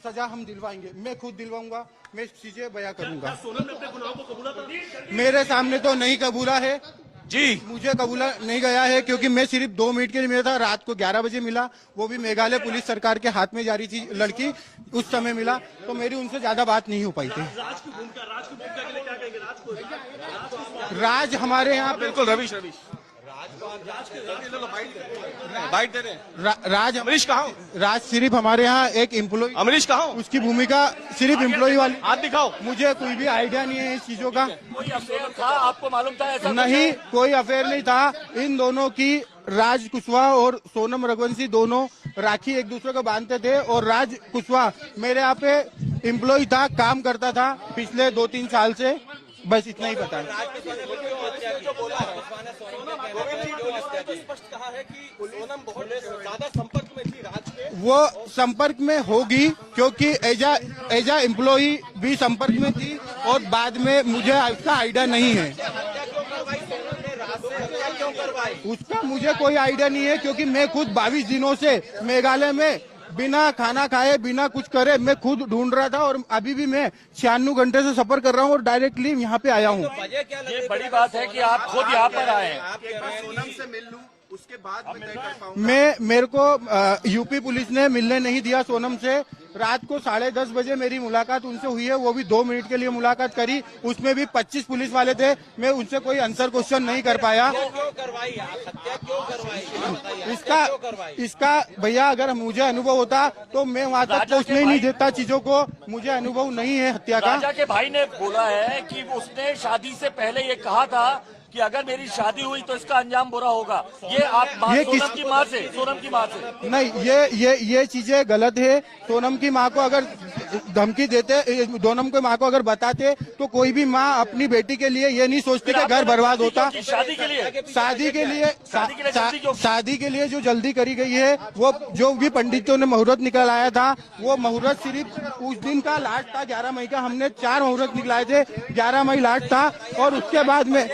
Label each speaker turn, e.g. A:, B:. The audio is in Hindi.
A: सजा हम दिलवाएंगे, मैं खुद दिलवाऊंगा, मैं चीजें बयां करूंगा।
B: सोनम ने अपने गुनाहों को कबूला था?
A: मेरे सामने तो नहीं कबूला है
B: जी,
A: मुझे कबूला नहीं गया है, क्योंकि मैं सिर्फ 2 मिनट के लिए मिला था। रात को 11 बजे मिला, वो भी मेघालय पुलिस सरकार के हाथ में जारी थी लड़की, उस समय मिला, तो मेरी उनसे ज्यादा बात नहीं हो पाई थी।
B: राज की भूमिका के लिए क्या कहेंगे?
A: राज हमारे यहाँ
B: बिल्कुल रवीश बाइट दे रहे हैं।
A: राज
B: अमरीश कहाँ हो?
A: राज सिर्फ हमारे यहाँ एक एम्प्लॉय,
B: अमरीश कहाँ हो?
A: उसकी भूमिका सिर्फ एम्प्लॉय वाली।
B: हाथ दिखाओ।
A: मुझे कोई भी आइडिया नहीं है इस चीजों का।
B: कोई अफेयर था, आपको मालूम था ऐसा?
A: नहीं, कोई अफेयर नहीं था। इन दोनों की, राज कुशवाहा और सोनम रघुवंशी दोनों राखी एक दूसरे को बांधते थे, और राज कुशवाहा मेरे यहाँ पे एम्प्लॉय था, काम करता था पिछले 2-3 साल से, बस इतना ही पता है।
B: स्पष्ट कहा है कि सोनम बहुत ज्यादा संपर्क में थी राज के।
A: वो संपर्क में होगी, क्योंकि एजा एम्प्लॉई भी संपर्क में थी, और बाद में मुझे इसका आइडिया नहीं है। उसका मुझे कोई आइडिया नहीं है, क्योंकि मैं खुद 22 दिनों से मेघालय में बिना खाना खाए, बिना कुछ करे, मैं खुद ढूंढ रहा था, और अभी भी मैं 96 घंटे से सफर कर रहा हूँ और डायरेक्टली यहाँ पे आया हूँ।
B: ये बड़ी बात है कि आप खुद यहाँ पर आए हैं।
C: सोनम से मिल लूं, उसके बाद मैं तय कर पाऊंगा।
A: मेरे को यूपी पुलिस ने मिलने नहीं दिया सोनम से। रात को 10:30 बजे मेरी मुलाकात उनसे हुई है, वो भी 2 मिनट के लिए मुलाकात करी, उसमें भी 25 पुलिस वाले थे। मैं उनसे कोई आंसर क्वेश्चन नहीं कर पाया।
D: क्यों करवाई आप? हत्या क्यों करवाई?
A: इसका भैया, अगर मुझे अनुभव होता तो मैं वहाँ तक पहुँचने नहीं देता चीजों को। मुझे अनुभव नहीं है हत्या का।
B: राजा के भाई ने बोला है कि उसने शादी से पहले ये कहा था कि अगर मेरी शादी हुई तो इसका अंजाम बुरा होगा। ये आप सोनम की माँ से
A: नहीं, ये चीजें गलत है। सोनम की माँ को अगर धमकी देते, सोनम की माँ को अगर बताते, तो कोई भी माँ अपनी बेटी के लिए ये नहीं सोचती कि घर बर्बाद होता।
B: शादी के लिए
A: जो जल्दी करी गई है, वो जो भी पंडितों ने मुहूर्त निकल आया था, वो मुहूर्त सिर्फ उस दिन का लास्ट था, 11 मई का। हमने 4 मुहूर्त निकलाए थे, 11 मई लास्ट था, और उसके बाद में